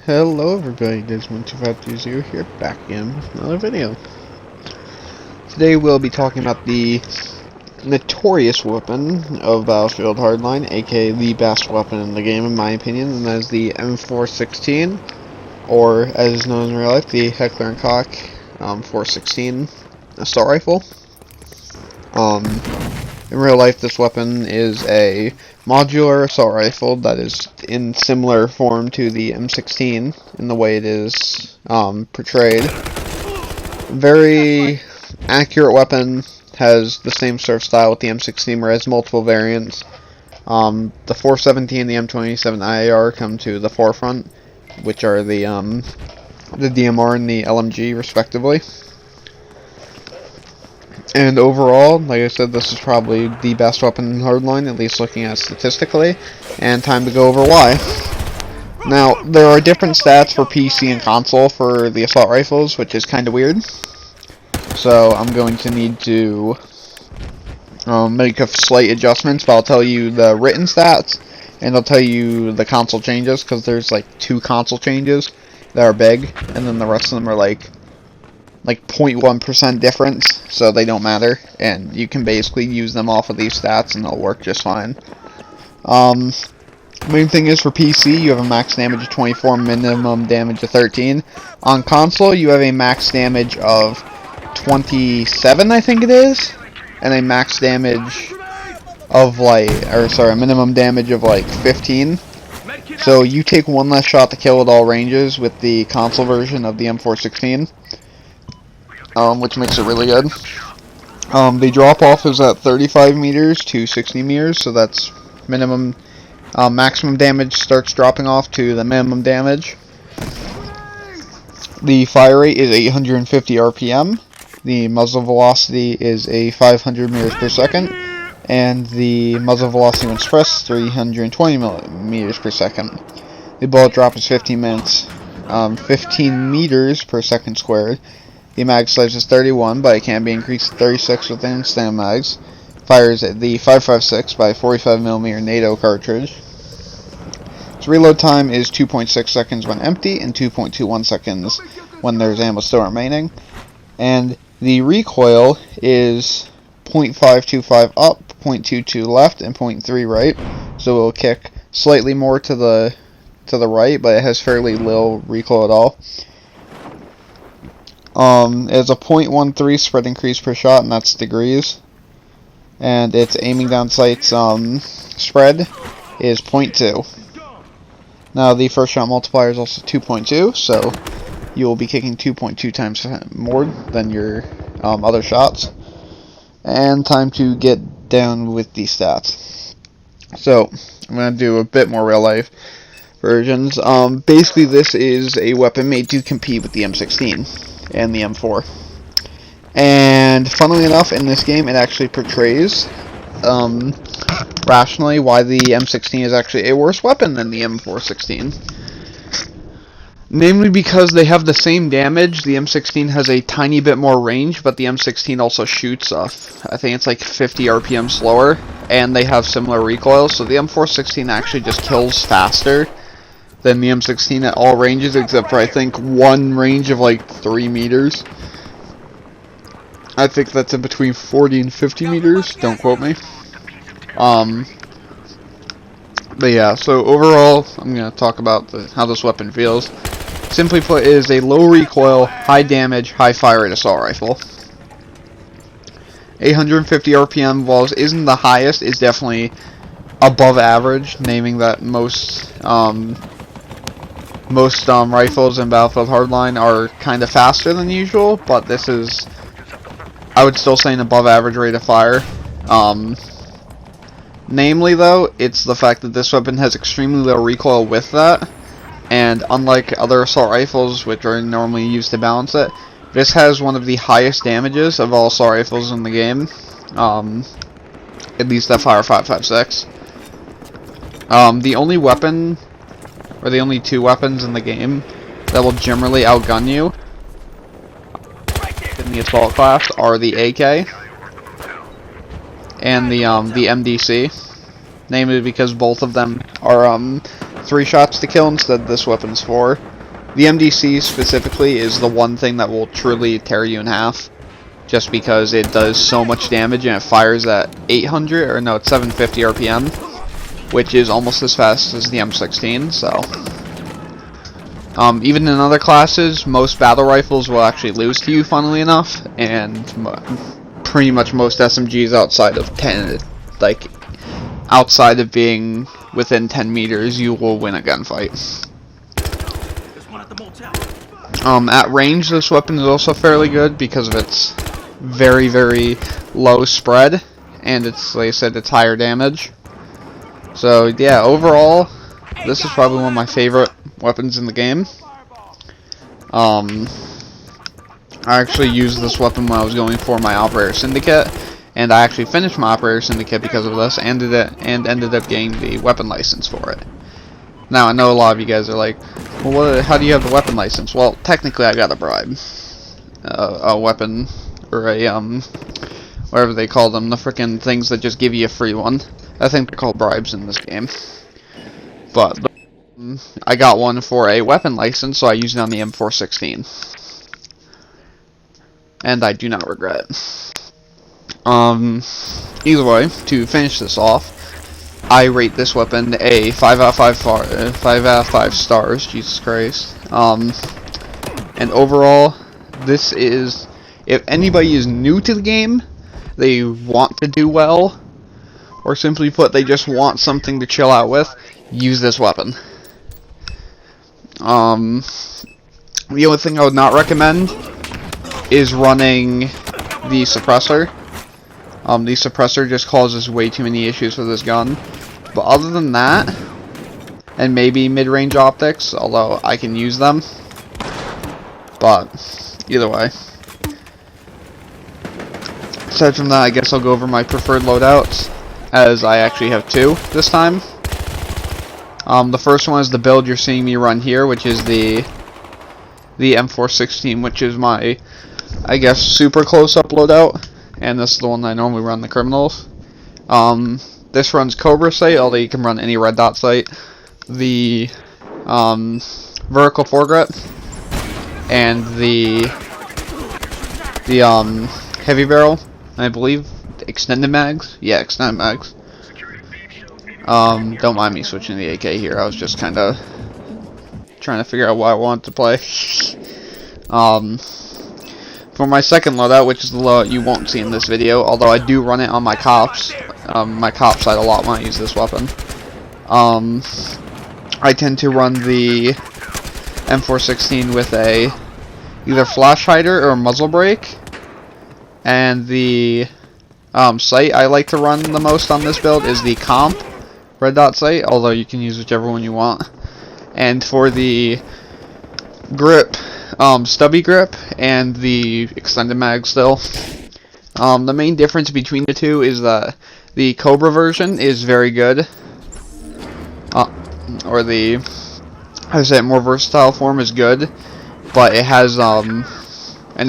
Hello everybody, Desmond2520 here, back again with another video. Today we'll be talking about the notorious weapon of Battlefield Hardline, aka the best weapon in the game in my opinion, and that is the M416, or as is known in real life, the Heckler & Koch 416 assault rifle. In real life, this weapon is a modular assault rifle that is in similar form to the M16 in the way it is portrayed. Very accurate weapon, has the same sort of style with the M16 where it has multiple variants. The 417 and the M27 IAR come to the forefront, which are the DMR and the LMG respectively. And overall, like I said, this is probably the best weapon in Hardline, at least looking at it statistically, and time to go over why. Now, there are different stats for PC and console for the assault rifles, which is kind of weird. So, I'm going to need to make a slight adjustments, but I'll tell you the written stats, and I'll tell you the console changes, because there's like 2 console changes that are big, and then the rest of them are like 0.1% difference, so they don't matter, and you can basically use them off of these stats and they'll work just fine. Main thing is for PC, you have a max damage of 24, minimum damage of 13. On console, you have a max damage of 27, I think it is, and a max damage of a minimum damage of 15. So you take one less shot to kill at all ranges with the console version of the M416. Which makes it really good. The drop-off is at 35 meters to 60 meters, so that's minimum, maximum damage starts dropping off to the minimum damage. The fire rate is 850 RPM, the muzzle velocity is a 500 meters per second, and the muzzle velocity when suppressed is 320 meters per second. The bullet drop is 15 meters per second squared. The mag size is 31, but it can be increased to 36 with an standard mags. Fires at the 5.56 by 45mm NATO cartridge. Its reload time is 2.6 seconds when empty and 2.21 seconds when there's ammo still remaining. And the recoil is 0.525 up, 0.22 left, and 0.3 right. So it will kick slightly more to the right, but it has fairly little recoil at all. It has a 0.13 spread increase per shot, and that's degrees. And its aiming down sights spread is 0.2. Now the first shot multiplier is also 2.2, so you will be kicking 2.2 times more than your other shots. And time to get down with the stats. So I'm going to do a bit more real life versions. Basically this is a weapon made to compete with the M16 and the M4. And funnily enough, in this game it actually portrays rationally why the M16 is actually a worse weapon than the M416. Namely because they have the same damage. The M16 has a tiny bit more range, but the M16 also shoots off, I think it's like 50 RPM slower, and they have similar recoil, so the M416 actually just kills faster than the M16 at all ranges, except for I think one range of 3 meters. I think that's in between 40 and 50 meters, don't quote me. But yeah, so overall, I'm going to talk about how this weapon feels. Simply put, it is a low recoil, high damage, high fire rate assault rifle. 850 RPM, while it isn't the highest, is definitely above average, naming that most rifles in Battlefield Hardline are kind of faster than usual, but this is, I would still say, an above average rate of fire. Namely though, it's the fact that this weapon has extremely low recoil with that, and unlike other assault rifles which are normally used to balance it, this has one of the highest damages of all assault rifles in the game, at least that fire 5.56. The only weapon, or the only 2 weapons in the game that will generally outgun you in the assault class are the AK and the MDC, namely because both of them are 3 shots to kill instead of this weapon's 4. The MDC specifically is the one thing that will truly tear you in half, just because it does so much damage and it fires at 800, or no, it's 750 RPM, which is almost as fast as the M16, so... even in other classes, most battle rifles will actually lose to you, funnily enough, and pretty much most SMGs outside of 10, like, outside of being within 10 meters, you will win a gunfight. At range, this weapon is also fairly good because of its very, very low spread, and it's, like I said, it's higher damage. So, yeah, overall, this is probably one of my favorite weapons in the game. I actually used this weapon when I was going for my Operator Syndicate, and I actually finished my Operator Syndicate because of this, and ended up getting the weapon license for it. Now, I know a lot of you guys are like, well, how do you have the weapon license? Well, technically I got a bribe. A weapon, or a, whatever they call them, the frickin' things that just give you a free one. I think they're called bribes in this game. But I got one for a weapon license, so I used it on the M416. And I do not regret it. Either way, to finish this off, I rate this weapon a 5 out of 5 stars, Jesus Christ. And overall, this is, if anybody is new to the game, they want to do well, or simply put, they just want something to chill out with, use this weapon. The only thing I would not recommend is running the suppressor. The suppressor just causes way too many issues with this gun. But other than that, and maybe mid-range optics, although I can use them. But either way. Aside from that, I guess I'll go over my preferred loadouts, as I actually have two this time. The first one is the build you're seeing me run here, which is the M416, which is my, I guess, super close-up loadout, and this is the one I normally run the criminals. This runs Cobra sight, although you can run any red dot sight. The vertical foregrip and the heavy barrel, I believe, extended mags. Yeah, extended mags. Don't mind me switching the AK here. I was just kind of trying to figure out what I want to play. For my second loadout, which is the loadout you won't see in this video, although I do run it on my cops, my cop side a lot when I use this weapon. I tend to run the M416 with a either flash hider or muzzle brake, and the sight I like to run the most on this build is the comp red dot sight, although you can use whichever one you want. And for the grip, stubby grip and the extended mag still. The main difference between the two is that the Cobra version is very good, or the, how to say it, more versatile form is good, but it has and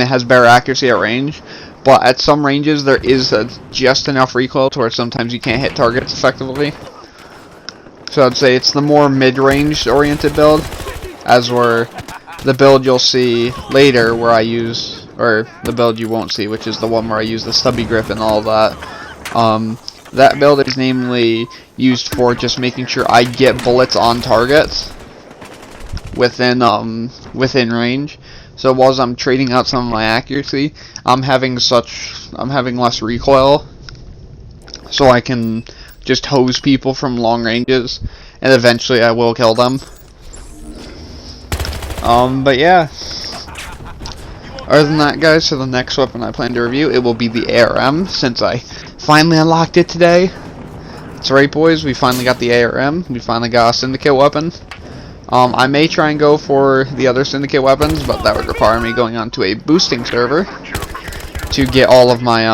it has better accuracy at range. But at some ranges there is just enough recoil to where sometimes you can't hit targets effectively. So I'd say it's the more mid-range oriented build, as where the build you'll see later where I use, or the build you won't see, which is the one where I use the stubby grip and all that. That build is namely used for just making sure I get bullets on targets within range. So whilst I'm trading out some of my accuracy, I'm having less recoil, so I can just hose people from long ranges, and eventually I will kill them. But yeah. Other than that, guys, for the next weapon I plan to review, it will be the ARM, since I finally unlocked it today. That's right, boys, we finally got the ARM. We finally got a Syndicate weapon. I may try and go for the other Syndicate weapons, but that would require me going on to a boosting server to get all of my,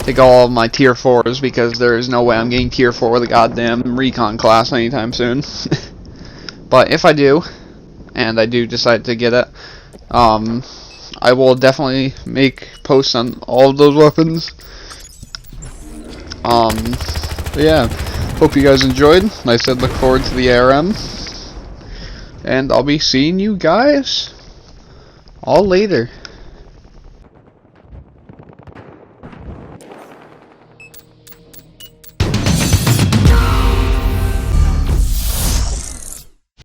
tier 4s, because there is no way I'm getting tier 4 with a goddamn recon class anytime soon. But if I do, and I do decide to get it, I will definitely make posts on all of those weapons. But yeah, hope you guys enjoyed. Like I said, look forward to the ARM. And I'll be seeing you guys all later.